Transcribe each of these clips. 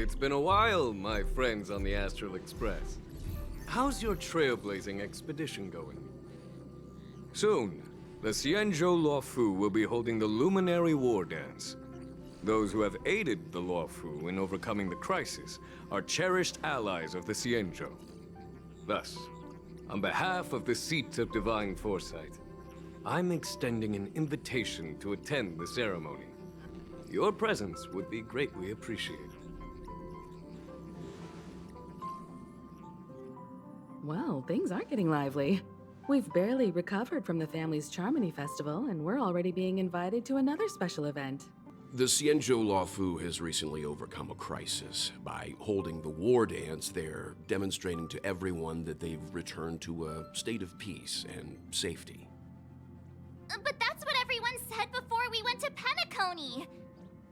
It's been a while, my friends on the Astral Express. How's your trailblazing expedition going? Soon, the Xianzhou Lafo will be holding the Luminary War Dance. Those who have aided the Lafo in overcoming the crisis are cherished allies of the Xianzhou. Thus, on behalf of the Seat of Divine Foresight, I'm extending an invitation to attend the ceremony. Your presence would be greatly appreciated. Well, things are getting lively. We've barely recovered from the family's Charmony Festival, and we're already being invited to another special event. The Xianzhou Lafo has recently overcome a crisis. By holding the war dance, they're demonstrating to everyone that they've returned to a state of peace and safety. But that's what everyone said before we went to Penacony.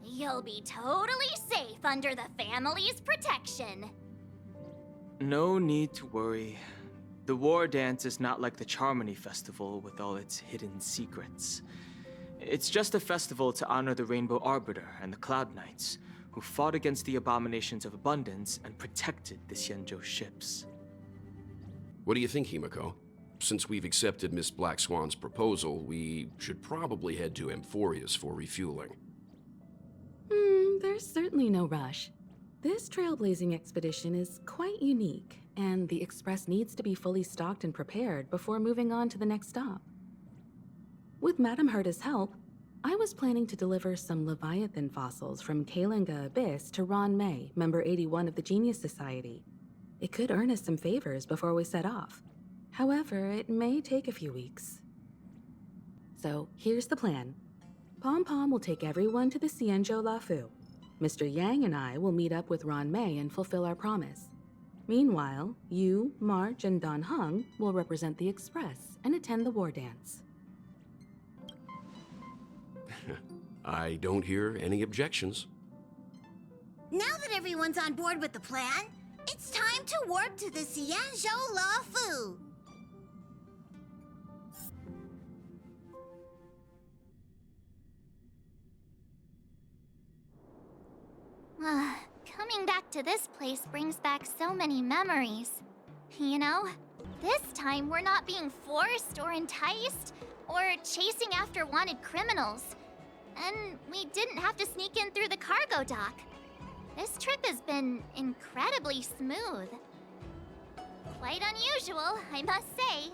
You'll be totally safe under the family's protection. No need to worry. The war dance is not like the Charmony Festival with all its hidden secrets. It's just a festival to honor the Rainbow Arbiter and the Cloud Knights, who fought against the abominations of abundance and protected the Xianzhou ships. What do you think, Himiko? Since we've accepted Miss Black Swan's proposal, we should probably head to Amphorius for refueling. There's certainly no rush. This trailblazing expedition is quite unique, and the Express needs to be fully stocked and prepared before moving on to the next stop. With Madame Herta's help, I was planning to deliver some Leviathan fossils from Kalinga Abyss to Ron May, member 81 of the Genius Society. It could earn us some favors before we set off. However, it may take a few weeks. So, here's the plan. Pom Pom will take everyone to the Xianzhou Lafo. Mr. Yang and I will meet up with Ron May and fulfill our promise. Meanwhile, you, March, and Don Hung will represent the Express and attend the war dance. I don't hear any objections. Now that everyone's on board with the plan, it's time to warp to the Xianzhou Lafo. Coming back to this place brings back so many memories. You know, this time we're not being forced or enticed or chasing after wanted criminals. And we didn't have to sneak in through the cargo dock. This trip has been incredibly smooth. Quite unusual, I must say.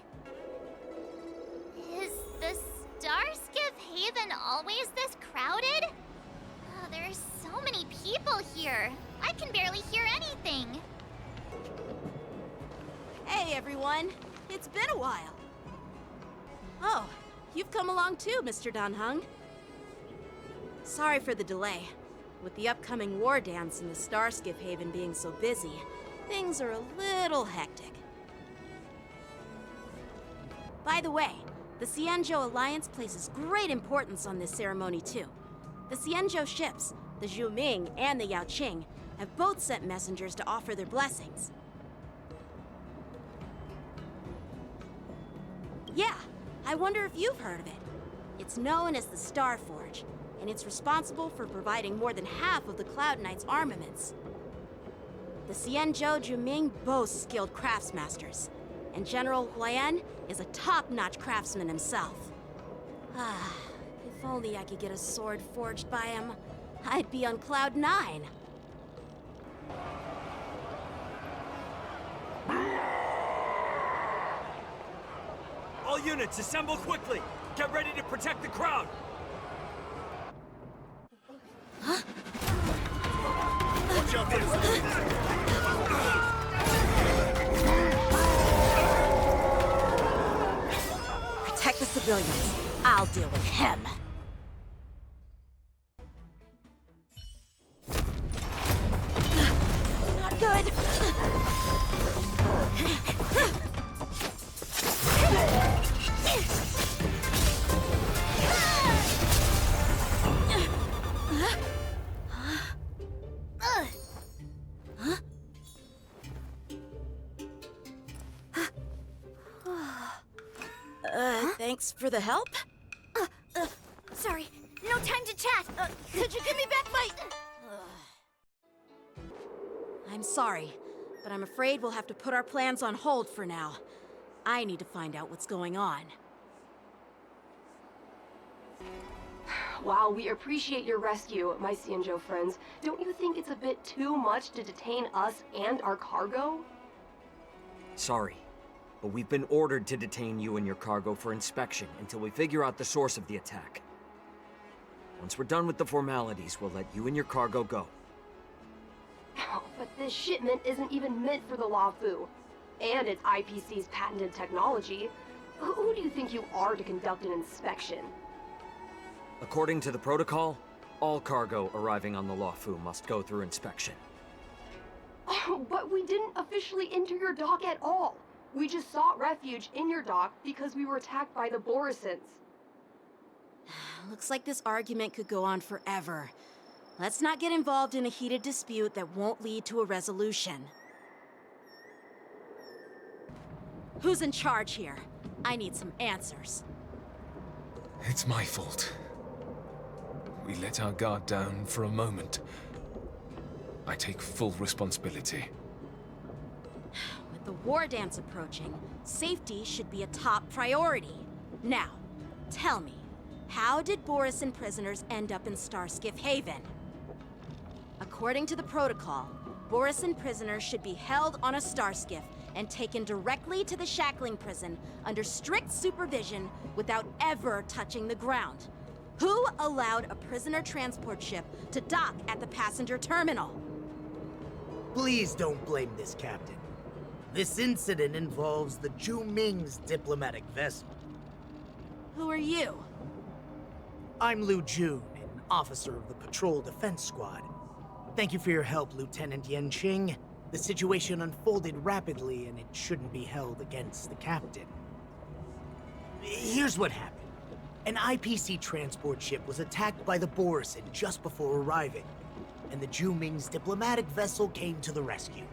Is the Starskiff Haven always this crowded? Oh, there's so many people here. I can barely hear anything. Hey, everyone. It's been a while. Oh, you've come along too, Mr. Don Hung. Sorry for the delay. With the upcoming war dance and the Starskiff Haven being so busy, things are a little hectic. By the way, the Xianzhou Alliance places great importance on this ceremony too. The Xianzhou ships, the Zhu Ming and the Yao Qing, have both sent messengers to offer their blessings. Yeah, I wonder if you've heard of it. It's known as the Star Forge, and it's responsible for providing more than half of the Cloud Knight's armaments. The Xianzhou Juming boasts skilled craftsmasters, and General Huayan is a top-notch craftsman himself. If only I could get a sword forged by him, I'd be on Cloud 9. All units, assemble quickly! Get ready to protect the crowd! Huh? Watch out for this! Protect the civilians. I'll deal with him. Not good. Thanks for the help. Sorry, no time to chat. Could you give me back my... I'm sorry, but I'm afraid we'll have to put our plans on hold for now. I need to find out what's going on. While we appreciate your rescue, my Scienjo friends, don't you think it's a bit too much to detain us and our cargo? Sorry, but we've been ordered to detain you and your cargo for inspection until we figure out the source of the attack. Once we're done with the formalities, we'll let you and your cargo go. But this shipment isn't even meant for the Lafo, and it's IPC's patented technology. Who do you think you are to conduct an inspection? According to the protocol, all cargo arriving on the Lafo must go through inspection. Oh, but we didn't officially enter your dock at all. We just sought refuge in your dock because we were attacked by the Borisons. Looks like this argument could go on forever. Let's not get involved in a heated dispute that won't lead to a resolution. Who's in charge here? I need some answers. It's my fault. We let our guard down for a moment. I take full responsibility. With the war dance approaching, safety should be a top priority. Now, tell me, how did Borisin prisoners end up in Starskiff Haven? According to the protocol, Borisin prisoners should be held on a starskiff and taken directly to the shackling prison under strict supervision without ever touching the ground. Who allowed a prisoner transport ship to dock at the passenger terminal? Please don't blame this captain. This incident involves the Ming's diplomatic vessel. Who are you? I'm Liu Jun, an officer of the Patrol Defense Squad. Thank you for your help, Lieutenant Yenqing. The situation unfolded rapidly, and it shouldn't be held against the captain. Here's what happened. An IPC transport ship was attacked by the Borisin just before arriving, and the Ming's diplomatic vessel came to the rescue.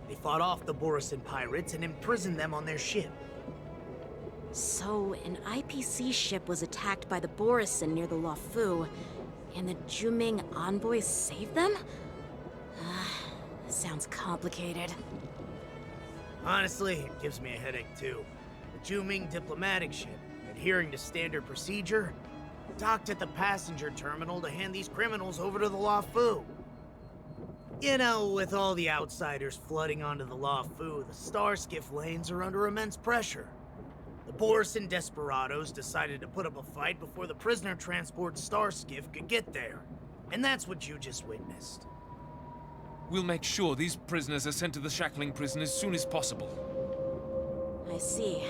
They fought off the Borisin pirates and imprisoned them on their ship. So, an IPC ship was attacked by the Borisin near the Lafo, and the Ming envoys saved them? Sounds complicated. Honestly, it gives me a headache too. The Ming diplomatic ship, adhering to standard procedure, docked at the passenger terminal to hand these criminals over to the Lafo. You know, with all the outsiders flooding onto the Lafo, the Starskiff lanes are under immense pressure. The Borisin desperados decided to put up a fight before the prisoner transport Starskiff could get there. And that's what you just witnessed. We'll make sure these prisoners are sent to the shackling prison as soon as possible. I see.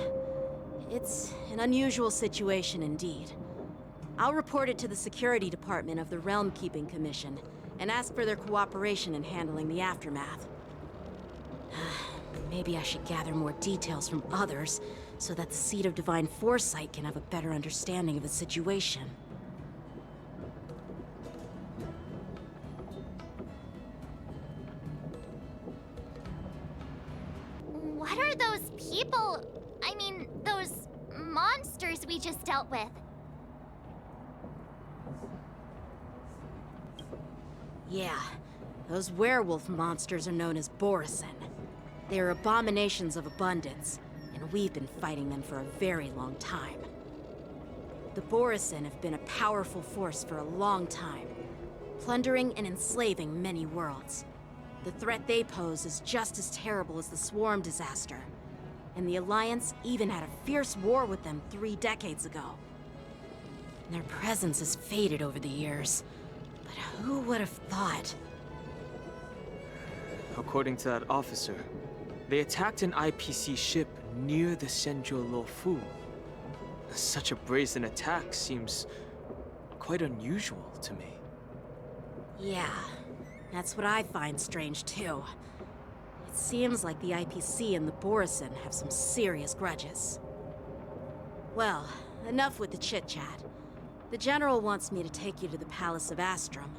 It's an unusual situation indeed. I'll report it to the security department of the Realm Keeping Commission and ask for their cooperation in handling the aftermath. Maybe I should gather more details from others so that the Seat of Divine Foresight can have a better understanding of the situation. What are those people? I mean, those monsters we just dealt with? Yeah, those werewolf monsters are known as Borisin. They are abominations of abundance, and we've been fighting them for a very long time. The Borisin have been a powerful force for a long time, plundering and enslaving many worlds. The threat they pose is just as terrible as the Swarm disaster, and the Alliance even had a fierce war with them 3 decades ago. Their presence has faded over the years, but who would have thought? According to that officer, they attacked an IPC ship near the Shenzhou Luofu. Such a brazen attack seems quite unusual to me. Yeah, that's what I find strange too. It seems like the IPC and the Borisin have some serious grudges. Well, enough with the chit-chat. The General wants me to take you to the Palace of Astrum.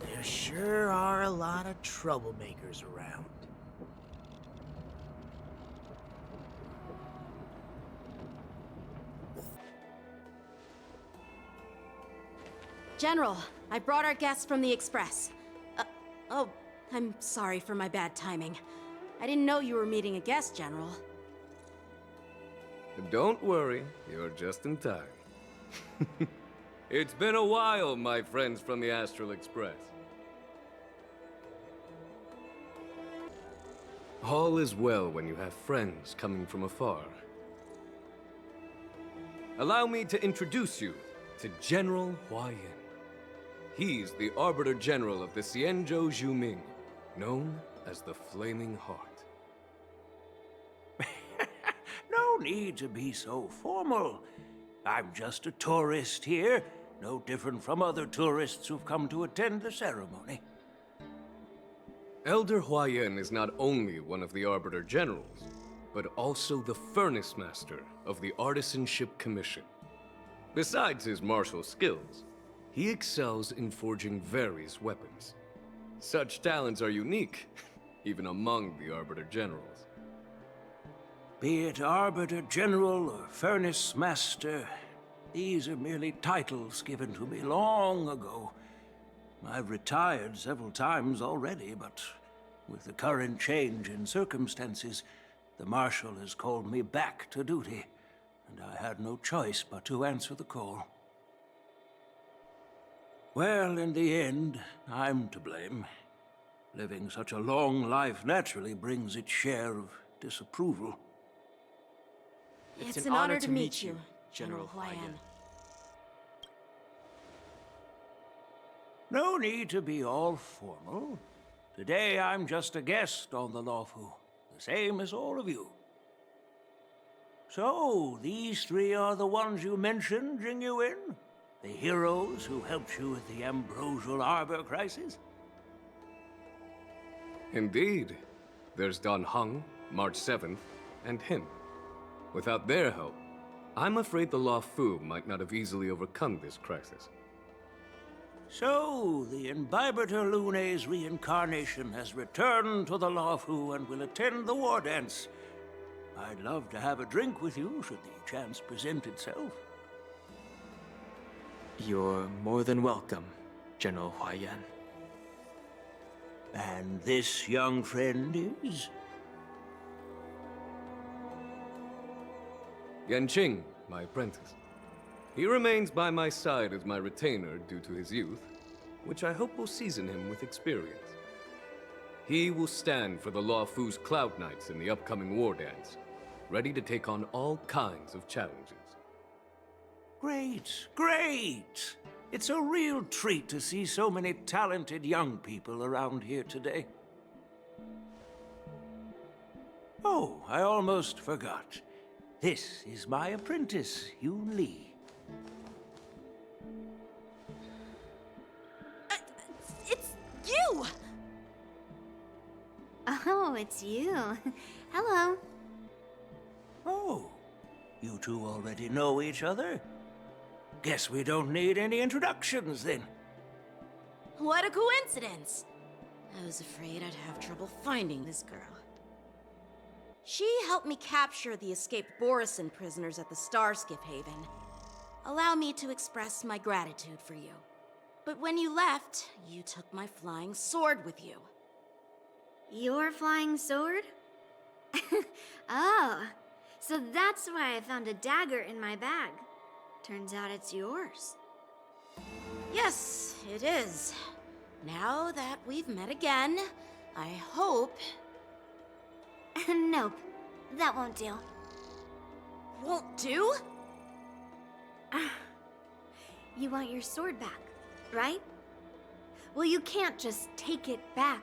There sure are a lot of troublemakers around. General, I brought our guests from the Express. Oh, I'm sorry for my bad timing. I didn't know you were meeting a guest, General. Don't worry, you're just in time. It's been a while, my friends from the Astral Express. All is well when you have friends coming from afar. Allow me to introduce you to General Huayan. He's the Arbiter General of the Xianzhou Zhuming, known as the Flaming Heart. No need to be so formal. I'm just a tourist here, no different from other tourists who've come to attend the ceremony. Elder Huayan is not only one of the Arbiter Generals, but also the Furnace Master of the Artisanship Commission. Besides his martial skills, he excels in forging various weapons. Such talents are unique, even among the Arbiter Generals. Be it Arbiter General or Furnace Master, these are merely titles given to me long ago. I've retired several times already, but with the current change in circumstances, the Marshal has called me back to duty, and I had no choice but to answer the call. Well, in the end, I'm to blame. Living such a long life naturally brings its share of disapproval. It's an honor to meet you, General Huayan. No need to be all formal. Today I'm just a guest on the Lawfu, the same as all of you. So, these three are the ones you mentioned, Jingyuin? The heroes who helped you with the Ambrosial Arbor crisis? Indeed. There's Dan Heng, March 7th, and him. Without their help, I'm afraid the Lawfu might not have easily overcome this crisis. So, the Imbibitor Lune's reincarnation has returned to the Lawfu and will attend the war dance. I'd love to have a drink with you should the chance present itself. You're more than welcome, General Huayan. And this young friend is? Yanqing, my apprentice. He remains by my side as my retainer due to his youth, which I hope will season him with experience. He will stand for the Lawfu's Cloud Knights in the upcoming war dance, ready to take on all kinds of challenges. Great, great! It's a real treat to see so many talented young people around here today. Oh, I almost forgot. This is my apprentice, Yunli. It's you! Oh, it's you. Hello. Oh, you two already know each other? Guess we don't need any introductions, then. What a coincidence! I was afraid I'd have trouble finding this girl. She helped me capture the escaped Borison prisoners at the Star Skiff Haven. Allow me to express my gratitude for you. But when you left, you took my flying sword with you. Your flying sword? Oh, so that's why I found a dagger in my bag. Turns out it's yours. Yes, it is. Now that we've met again, I hope... Nope, that won't do. Won't do? You want your sword back, right? Well, you can't just take it back.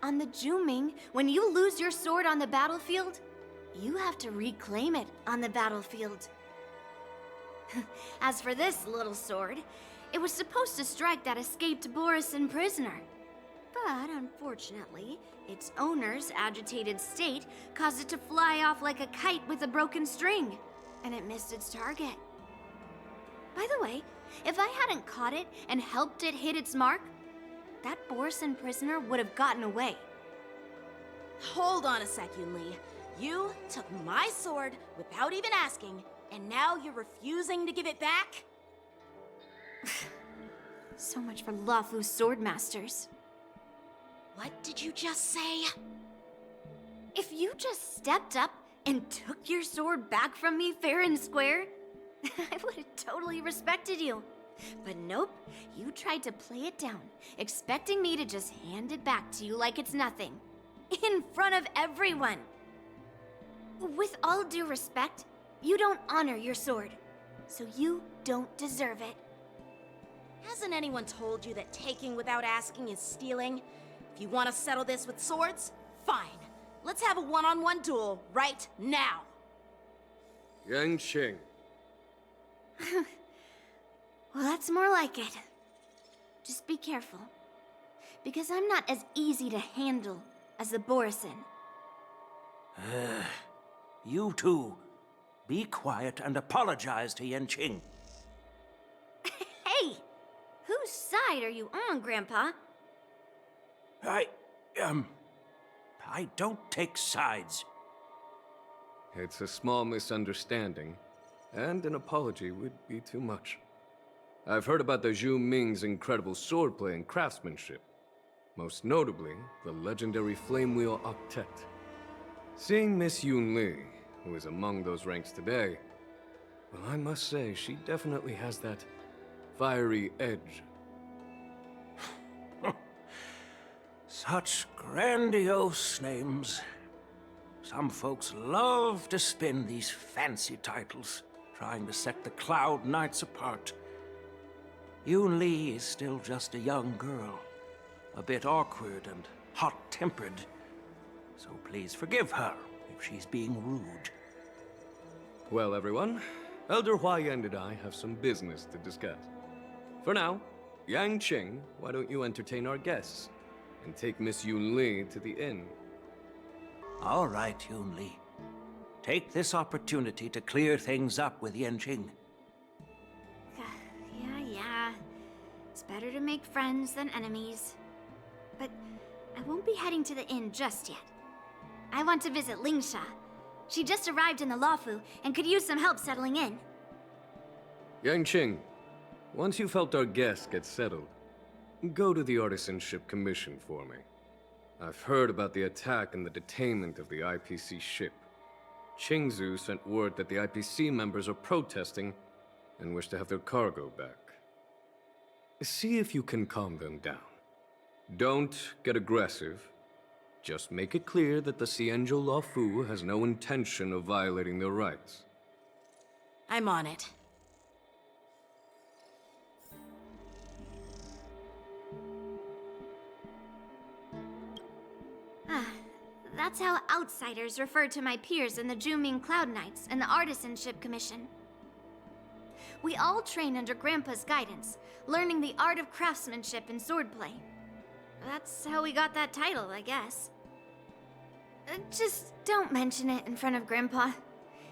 On the Zhuming, when you lose your sword on the battlefield, you have to reclaim it on the battlefield. As for this little sword, it was supposed to strike that escaped Borison prisoner. But unfortunately, its owner's agitated state caused it to fly off like a kite with a broken string, and it missed its target. By the way, if I hadn't caught it and helped it hit its mark, that Borison prisoner would have gotten away. Hold on a sec, Yunli. You took my sword without even asking, and now you're refusing to give it back? So much for Lafu's sword masters. What did you just say? If you just stepped up and took your sword back from me fair and square, I would have totally respected you. But nope, you tried to play it down, expecting me to just hand it back to you like it's nothing. In front of everyone. With all due respect, you don't honor your sword, so you don't deserve it. Hasn't anyone told you that taking without asking is stealing? If you want to settle this with swords, fine. Let's have a one-on-one duel right now. Yang Qing. Well, that's more like it. Just be careful, because I'm not as easy to handle as the Borisin. You two, be quiet and apologize to Yanqing. Hey! Whose side are you on, Grandpa? I don't take sides. It's a small misunderstanding, and an apology would be too much. I've heard about the Zhu Ming's incredible swordplay and craftsmanship. Most notably, the legendary Flame Wheel Octet. Seeing Miss Yunli, who is among those ranks today, well, I must say, she definitely has that fiery edge. Such grandiose names. Some folks love to spin these fancy titles, trying to set the Cloud Knights apart. Yunli is still just a young girl, a bit awkward and hot-tempered. So please forgive her if she's being rude. Well, everyone, Elder Huayan and I have some business to discuss. For now, Yang Qing, why don't you entertain our guests and take Miss Yunli to the inn? All right, Yunli. Take this opportunity to clear things up with Yanqing. Yeah. It's better to make friends than enemies. But I won't be heading to the inn just yet. I want to visit Lingsha. She just arrived in the Lafu and could use some help settling in. Yang Qing, once you've helped our guests get settled, go to the Artisanship Commission for me. I've heard about the attack and the detainment of the IPC ship. Qingzu sent word that the IPC members are protesting and wish to have their cargo back. See if you can calm them down. Don't get aggressive. Just make it clear that the Sieanjo Lafu has no intention of violating their rights. I'm on it. That's how outsiders refer to my peers in the Zhuming Cloud Knights and the Artisanship Commission. We all train under Grandpa's guidance, learning the art of craftsmanship and swordplay. That's how we got that title, I guess. Just don't mention it in front of Grandpa.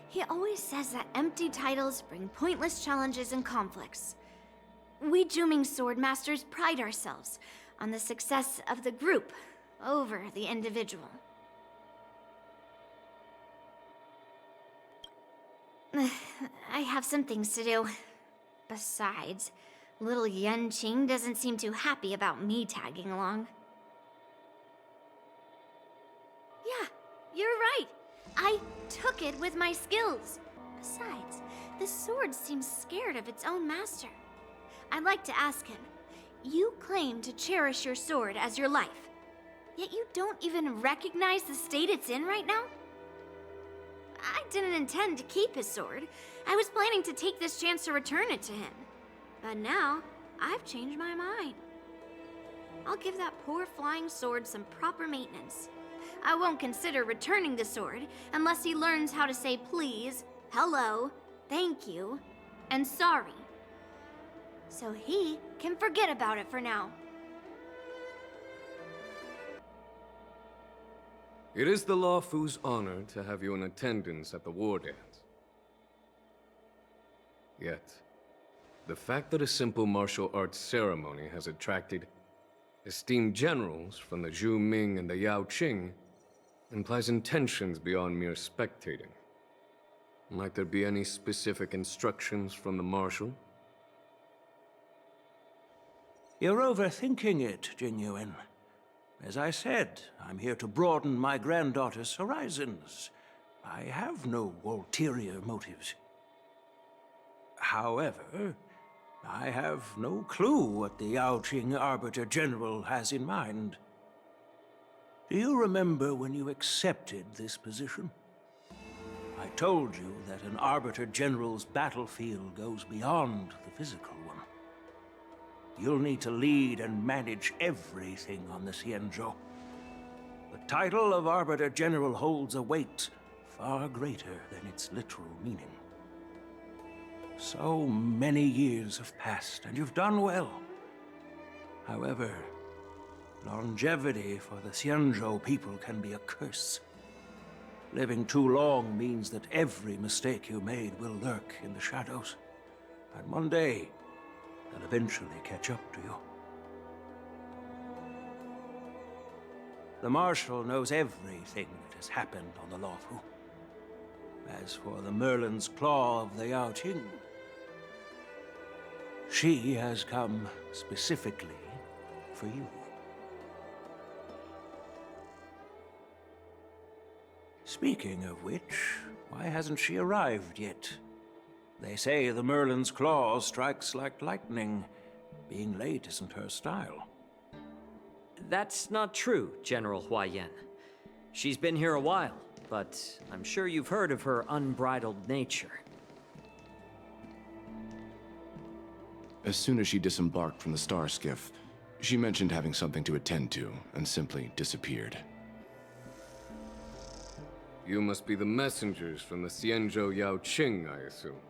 He always says that empty titles bring pointless challenges and conflicts. We Zhuming sword masters pride ourselves on the success of the group over the individual. I have some things to do. Besides, little Yanqing doesn't seem too happy about me tagging along. Yeah, you're right. I took it with my skills. Besides, the sword seems scared of its own master. I'd like to ask him, you claim to cherish your sword as your life, yet you don't even recognize the state it's in right now? I didn't intend to keep his sword. I was planning to take this chance to return it to him. But now, I've changed my mind. I'll give that poor flying sword some proper maintenance. I won't consider returning the sword unless he learns how to say please, hello, thank you, and sorry. So he can forget about it for now. It is the Lafu's honor to have you in attendance at the war dance. Yet, the fact that a simple martial arts ceremony has attracted esteemed generals from the Zhu Ming and the Yao Qing implies intentions beyond mere spectating. Might there be any specific instructions from the marshal? You're overthinking it, Jingyuan. As I said, I'm here to broaden my granddaughter's horizons. I have no ulterior motives. However, I have no clue what the Yaoqing Arbiter General has in mind. Do you remember when you accepted this position? I told you that an Arbiter General's battlefield goes beyond the physical one. You'll need to lead and manage everything on the Xianzhou. The title of Arbiter General holds a weight far greater than its literal meaning. So many years have passed, and you've done well. However, longevity for the Xianzhou people can be a curse. Living too long means that every mistake you made will lurk in the shadows. And one day, they'll eventually catch up to you. The Marshal knows everything that has happened on the Lawfu. As for the Merlin's Claw of the Yaoqing, she has come specifically for you. Speaking of which, why hasn't she arrived yet? They say the Merlin's Claw strikes like lightning. Being late isn't her style. That's not true, General Huaiyan. She's been here a while, but I'm sure you've heard of her unbridled nature. As soon as she disembarked from the Star skiff, she mentioned having something to attend to and simply disappeared. You must be the messengers from the Xianzhou Yaoqing, I assume.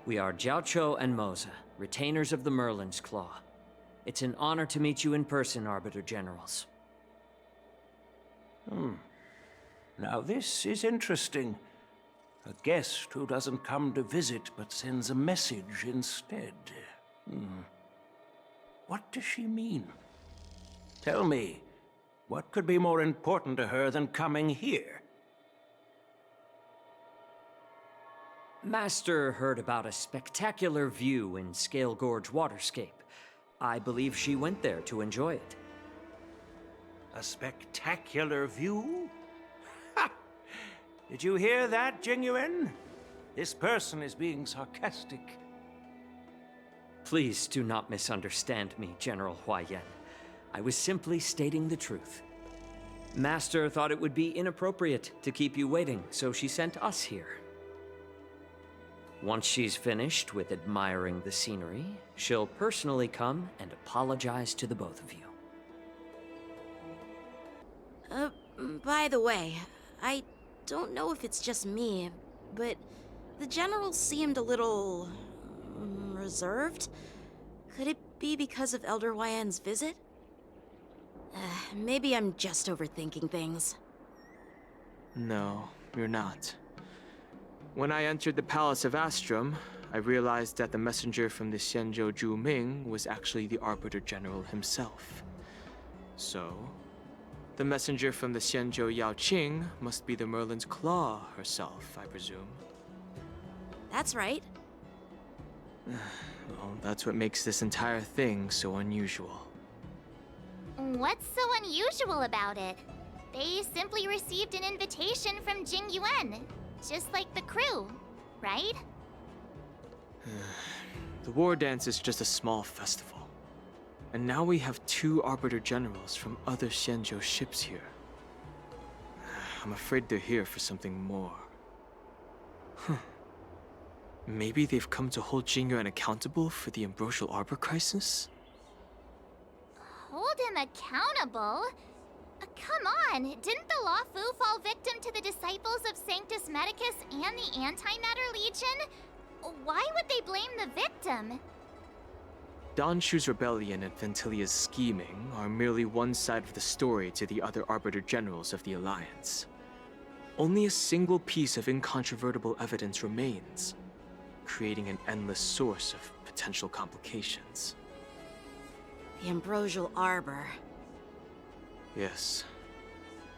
We are Jiaoqiu and Moza, retainers of the Merlin's Claw. It's an honor to meet you in person, Arbiter Generals. Now this is interesting. A guest who doesn't come to visit but sends a message instead. What does she mean? Tell me, what could be more important to her than coming here? Master heard about a spectacular view in Scale Gorge Waterscape. I believe she went there to enjoy it. A spectacular view? Ha! Did you hear that, Jingyuan? This person is being sarcastic. Please do not misunderstand me, General Huaiyan. I was simply stating the truth. Master thought it would be inappropriate to keep you waiting, so she sent us here. Once she's finished with admiring the scenery, she'll personally come and apologize to the both of you. By the way, I don't know if it's just me, but the General seemed a little reserved. Could it be because of Elder Huaiyan's visit? Maybe I'm just overthinking things. No, you're not. When I entered the Palace of Astrum, I realized that the messenger from the Xianzhou Juming was actually the Arbiter General himself. So, the messenger from the Xianzhou Yaoqing must be the Merlin's Claw herself, I presume. That's right. Well, that's what makes this entire thing so unusual. What's so unusual about it? They simply received an invitation from Jingyuan, just like the crew, right? The war dance is just a small festival. And now we have 2 Arbiter Generals from other Xianzhou ships here. I'm afraid they're here for something more. Maybe they've come to hold Jingyuan accountable for the Ambrosial Arbor crisis? Hold him accountable? Come on, didn't the Lawfu fall victim to the disciples of Sanctus Medicus and the Antimatter Legion? Why would they blame the victim? Donshu's rebellion and Ventilia's scheming are merely one side of the story to the other Arbiter Generals of the Alliance. Only a single piece of incontrovertible evidence remains, creating an endless source of potential complications. The Ambrosial Arbor. Yes.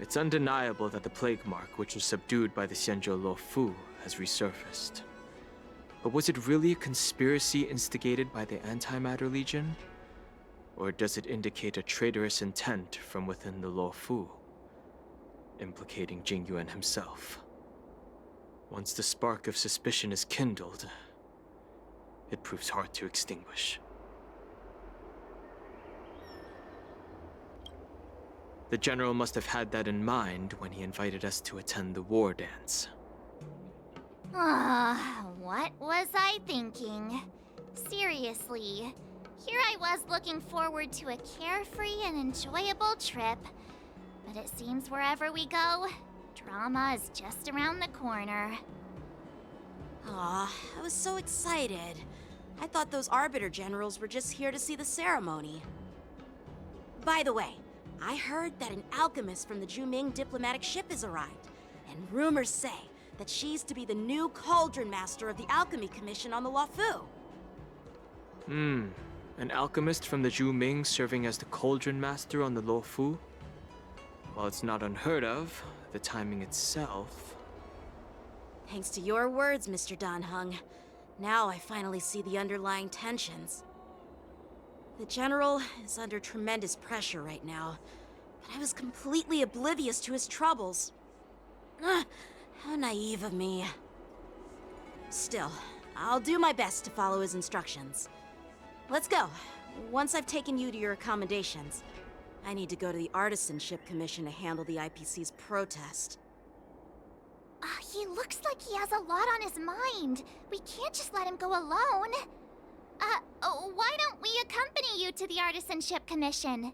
It's undeniable that the plague mark, which was subdued by the Xianzhou Luofu, has resurfaced. But was it really a conspiracy instigated by the Antimatter Legion? Or does it indicate a traitorous intent from within the Lafo, implicating Jingyuan himself? Once the spark of suspicion is kindled, it proves hard to extinguish. The General must have had that in mind when he invited us to attend the war dance. What was I thinking? Seriously, here I was looking forward to a carefree and enjoyable trip. But it seems wherever we go, drama is just around the corner. Aw, I was so excited. I thought those Arbiter Generals were just here to see the ceremony. By the way, I heard that an alchemist from the Juming diplomatic ship has arrived, and rumors say that she's to be the new Cauldron Master of the Alchemy Commission on the Lafo. An alchemist from the Juming serving as the Cauldron Master on the Lafo? While it's not unheard of, the timing itself... Thanks to your words, Mr. Danheng. Now I finally see the underlying tensions. The General is under tremendous pressure right now, but I was completely oblivious to his troubles. How naive of me. Still, I'll do my best to follow his instructions. Let's go. Once I've taken you to your accommodations, I need to go to the Artisanship Commission to handle the IPC's protest. He looks like he has a lot on his mind. We can't just let him go alone. Why don't we accompany you to the Artisanship Commission?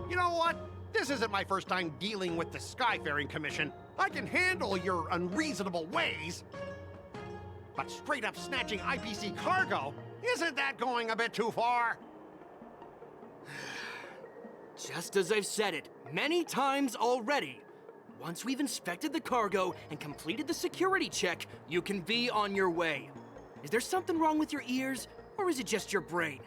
You know what? This isn't my first time dealing with the Skyfaring Commission. I can handle your unreasonable ways. But straight up snatching IPC cargo, isn't that going a bit too far? Just as I've said it many times already. Once we've inspected the cargo and completed the security check, you can be on your way. Is there something wrong with your ears, or is it just your brain?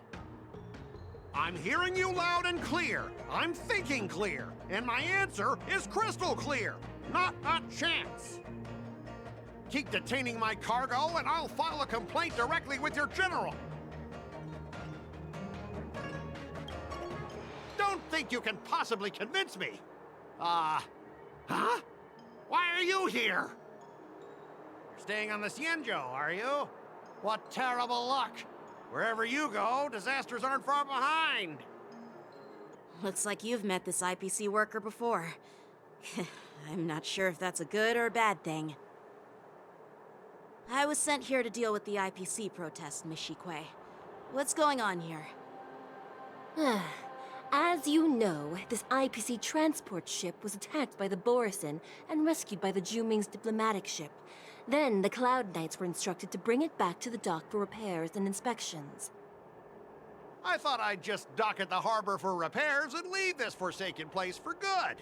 I'm hearing you loud and clear. I'm thinking clear. And my answer is crystal clear. Not a chance. Keep detaining my cargo, and I'll file a complaint directly with your general. Don't think you can possibly convince me. Huh? Why are you here? You're staying on the Sieanjo, are you? What terrible luck. Wherever you go, disasters aren't far behind. Looks like you've met this IPC worker before. I'm not sure if that's a good or a bad thing. I was sent here to deal with the IPC protest, Miss Shikue. What's going on here? As you know, this IPC transport ship was attacked by the Borisin and rescued by the Juming's diplomatic ship. Then the Cloud Knights were instructed to bring it back to the dock for repairs and inspections. I thought I'd just dock at the harbor for repairs and leave this forsaken place for good.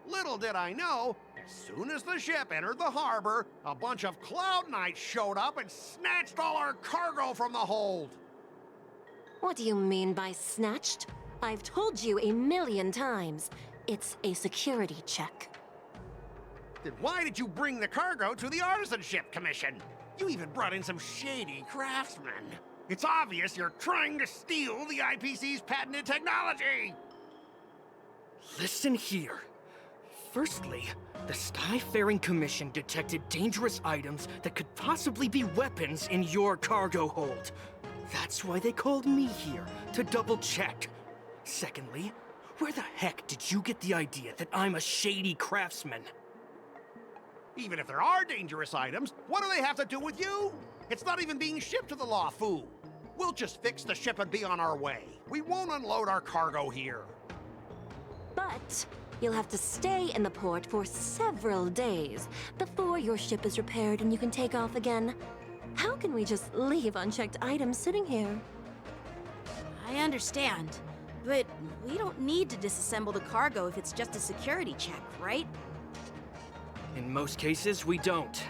Little did I know, as soon as the ship entered the harbor, a bunch of Cloud Knights showed up and snatched all our cargo from the hold. What do you mean by snatched? I've told you 1,000,000 times. It's a security check. Then why did you bring the cargo to the Artisanship Commission? You even brought in some shady craftsmen. It's obvious you're trying to steal the IPC's patented technology! Listen here. Firstly, the Skyfaring Commission detected dangerous items that could possibly be weapons in your cargo hold. That's why they called me here, to double-check. Secondly, where the heck did you get the idea that I'm a shady craftsman? Even if there are dangerous items, what do they have to do with you? It's not even being shipped to the Lafo. We'll just fix the ship and be on our way. We won't unload our cargo here. But you'll have to stay in the port for several days before your ship is repaired and you can take off again. How can we just leave unchecked items sitting here? I understand, but we don't need to disassemble the cargo if it's just a security check, right? In most cases, we don't.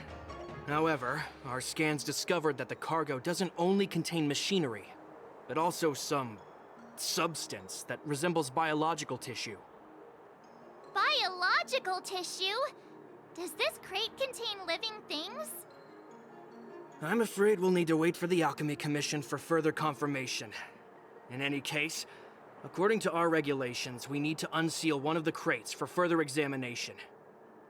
However, our scans discovered that the cargo doesn't only contain machinery, but also some substance that resembles biological tissue. Biological tissue? Does this crate contain living things? I'm afraid we'll need to wait for the Alchemy Commission for further confirmation. In any case, according to our regulations, we need to unseal one of the crates for further examination.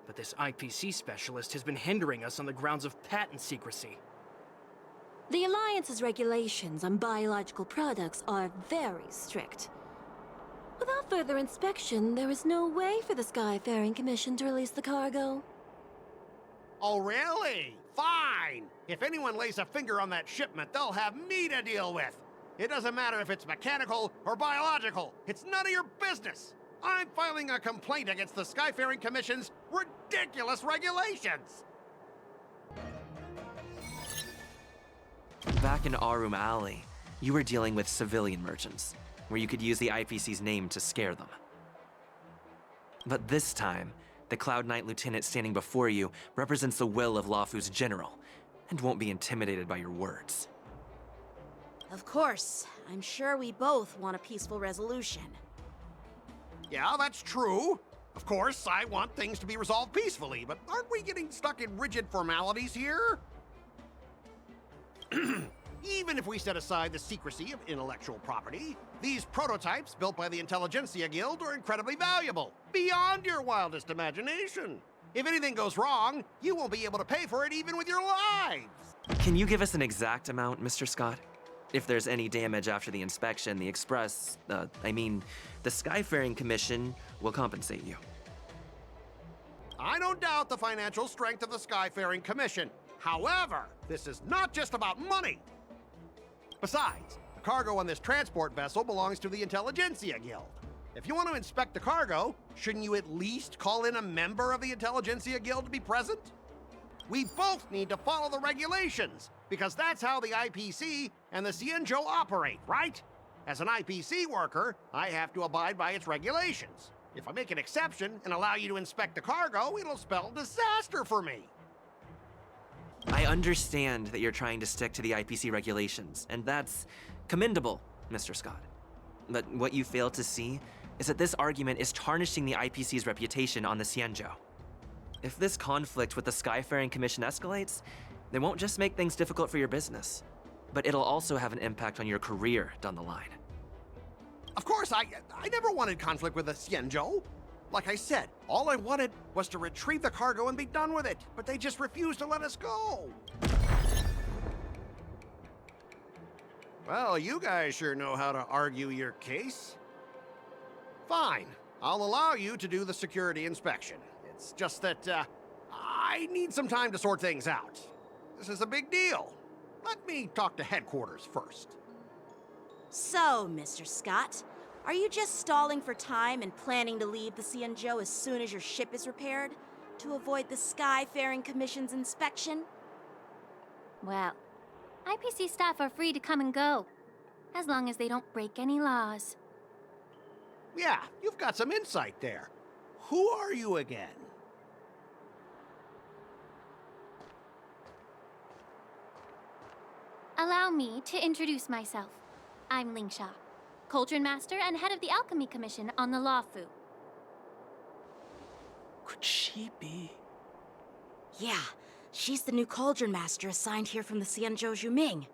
But this IPC specialist has been hindering us on the grounds of patent secrecy. The Alliance's regulations on biological products are very strict. Without further inspection, there is no way for the Skyfaring Commission to release the cargo. Oh, really? Fine! If anyone lays a finger on that shipment, they'll have me to deal with. It doesn't matter if it's mechanical or biological. It's none of your business. I'm filing a complaint against the Skyfaring Commission's ridiculous regulations. Back in Arum Alley, you were dealing with civilian merchants, where you could use the IPC's name to scare them. But this time, the Cloud Knight lieutenant standing before you represents the will of Lafu's general, and won't be intimidated by your words. Of course. I'm sure we both want a peaceful resolution. Yeah, that's true. Of course, I want things to be resolved peacefully, but aren't we getting stuck in rigid formalities here? Even if we set aside the secrecy of intellectual property, these prototypes built by the Intelligentsia Guild are incredibly valuable, beyond your wildest imagination. If anything goes wrong, you won't be able to pay for it even with your lives. Can you give us an exact amount, Mr. Scott? If there's any damage after the inspection, the the Skyfaring Commission will compensate you. I don't doubt the financial strength of the Skyfaring Commission. However, this is not just about money. Besides, the cargo on this transport vessel belongs to the Intelligentsia Guild. If you want to inspect the cargo, shouldn't you at least call in a member of the Intelligentsia Guild to be present? We both need to follow the regulations, because that's how the IPC and the Scienjo operate, right? As an IPC worker, I have to abide by its regulations. If I make an exception and allow you to inspect the cargo, it'll spell disaster for me. I understand that you're trying to stick to the IPC regulations, and that's commendable, Mr. Scott. But what you fail to see is that this argument is tarnishing the IPC's reputation on the Scienjo. If this conflict with the Skyfaring Commission escalates, they won't just make things difficult for your business, but it'll also have an impact on your career down the line. Of course, I never wanted conflict with the Scienjo. Like I said, all I wanted was to retrieve the cargo and be done with it, but they just refused to let us go. Well, you guys sure know how to argue your case. Fine, I'll allow you to do the security inspection. It's just that, I need some time to sort things out. This is a big deal. Let me talk to headquarters first. So, Mr. Scott, are you just stalling for time and planning to leave the Scienjo as soon as your ship is repaired, to avoid the Skyfaring Commission's inspection? Well, IPC staff are free to come and go, as long as they don't break any laws. Yeah, you've got some insight there. Who are you again? Allow me to introduce myself. I'm Lingsha, Cauldron Master and head of the Alchemy Commission on the Lafo. Could she be? Yeah, she's the new Cauldron Master assigned here from the Scienjo Juming.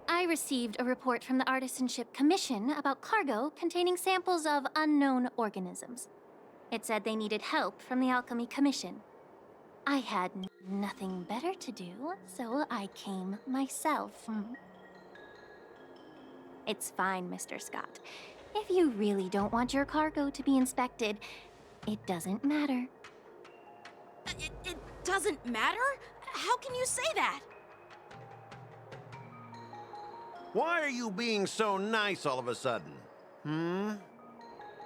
I received a report from the Artisanship Commission about cargo containing samples of unknown organisms. It said they needed help from the Alchemy Commission. I had nothing better to do, so I came myself. It's fine, Mr. Scott. If you really don't want your cargo to be inspected, it doesn't matter. It doesn't matter? How can you say that? Why are you being so nice all of a sudden?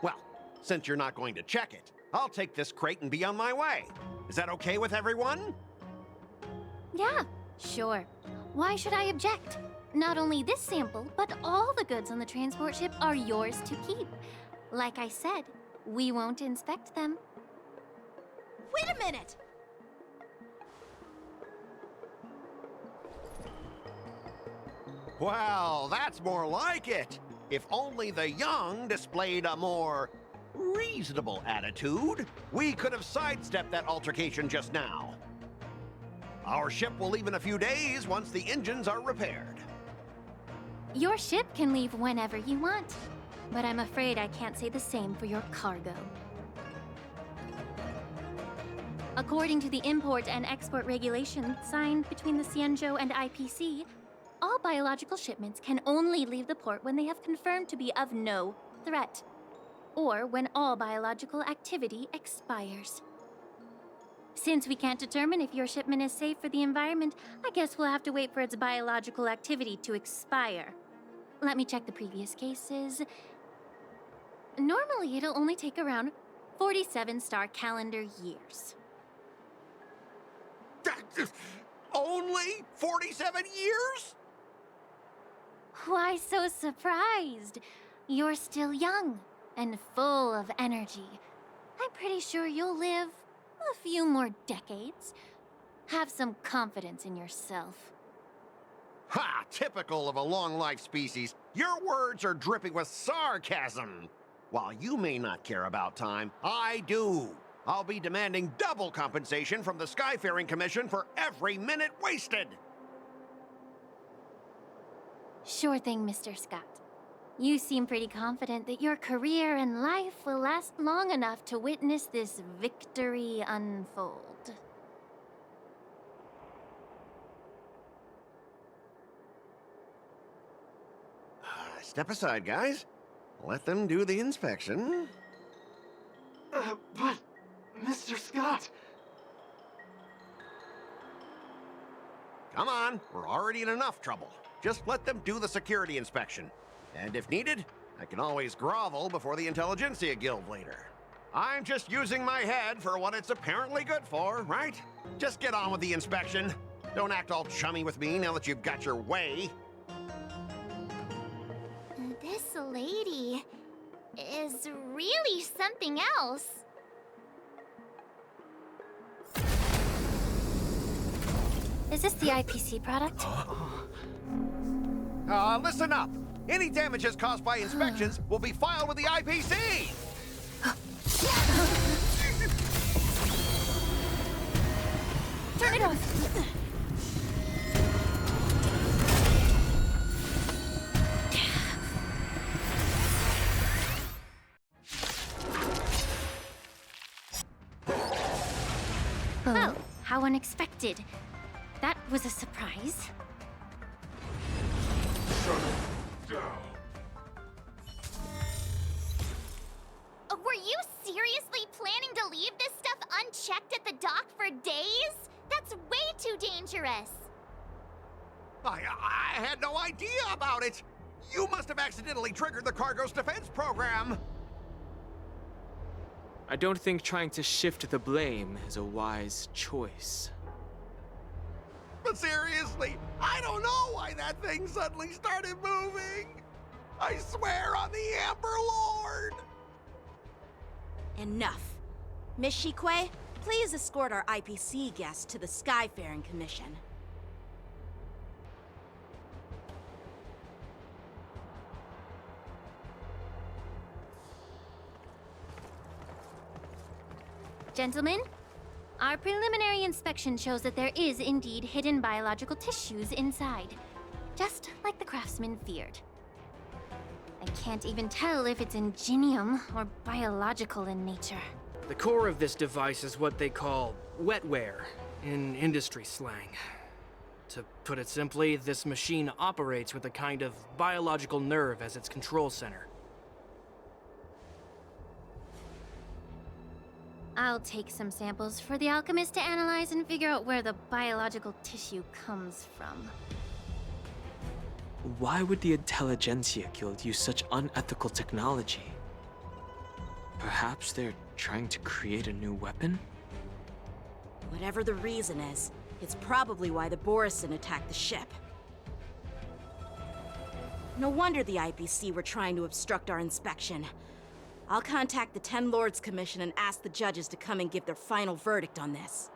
Well, since you're not going to check it, I'll take this crate and be on my way. Is that okay with everyone? Yeah, sure. Why should I object? Not only this sample, but all the goods on the transport ship are yours to keep. Like I said, we won't inspect them. Wait a minute! Well, that's more like it. If only the young displayed a more reasonable attitude, we could have sidestepped that altercation just now. Our ship will leave in a few days once the engines are repaired. Your ship can leave whenever you want, but I'm afraid I can't say the same for your cargo. According to the import and export regulations signed between the Scienjo and IPC, all biological shipments can only leave the port when they have confirmed to be of no threat, or when all biological activity expires. Since we can't determine if your shipment is safe for the environment, I guess we'll have to wait for its biological activity to expire. Let me check the previous cases. Normally, it'll only take around 47 star calendar years. Only 47 years? Why so surprised? You're still young and full of energy. I'm pretty sure you'll live a few more decades. Have some confidence in yourself. Ha! Typical of a long-life species. Your words are dripping with sarcasm. While you may not care about time, I do. I'll be demanding double compensation from the Skyfaring Commission for every minute wasted. Sure thing, Mr. Scott. You seem pretty confident that your career and life will last long enough to witness this victory unfold. Step aside, guys. Let them do the inspection. But, Mr. Scott... Come on, we're already in enough trouble. Just let them do the security inspection. And if needed, I can always grovel before the Intelligentsia Guild later. I'm just using my head for what it's apparently good for, right? Just get on with the inspection. Don't act all chummy with me now that you've got your way. This lady is really something else. Is this the IPC product? Listen up. Any damages caused by inspections will be filed with the IPC! Turn it off! Oh, how unexpected. That was a surprise. Were you seriously planning to leave this stuff unchecked at the dock for days? That's way too dangerous. I had no idea about it. You must have accidentally triggered the cargo's defense program. I don't think trying to shift the blame is a wise choice. But seriously, I don't know why that thing suddenly started moving. I swear on the Amber Lord. Enough. Miss Shikwe, please escort our IPC guest to the Skyfaring Commission. Gentlemen, our preliminary inspection shows that there is indeed hidden biological tissues inside, just like the craftsman feared. I can't even tell if it's ingenium or biological in nature. The core of this device is what they call wetware in industry slang. To put it simply, this machine operates with a kind of biological nerve as its control center. I'll take some samples for the alchemist to analyze and figure out where the biological tissue comes from. Why would the Intelligentsia Guild use such unethical technology? Perhaps they're trying to create a new weapon? Whatever the reason is, it's probably why the Borisin attacked the ship. No wonder the IPC were trying to obstruct our inspection. I'll contact the Ten Lords Commission and ask the judges to come and give their final verdict on this.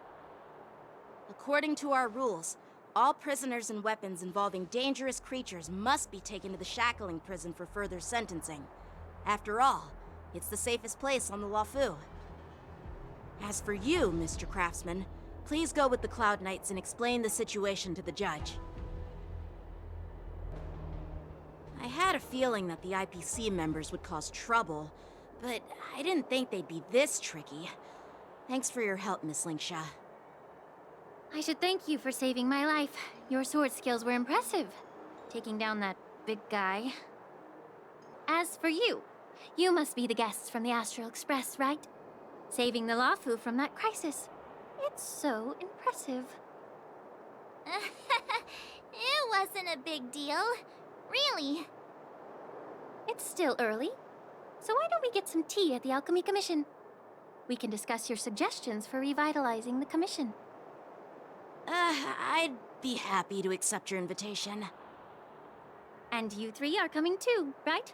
According to our rules, all prisoners and weapons involving dangerous creatures must be taken to the shackling prison for further sentencing. After all, it's the safest place on the Lafo. As for you, Mr. Craftsman, please go with the Cloud Knights and explain the situation to the judge. had a feeling that the IPC members would cause trouble, but I didn't think they'd be this tricky. Thanks for your help, Miss Lingsha. I should thank you for saving my life. Your sword skills were impressive, taking down that big guy. As for you, you must be the guests from the Astral Express, right? Saving the Lafo from that crisis. It's so impressive. It wasn't a big deal. Really. It's still early, so why don't we get some tea at the Alchemy Commission? We can discuss your suggestions for revitalizing the commission. I'd be happy to accept your invitation. And you three are coming too, right?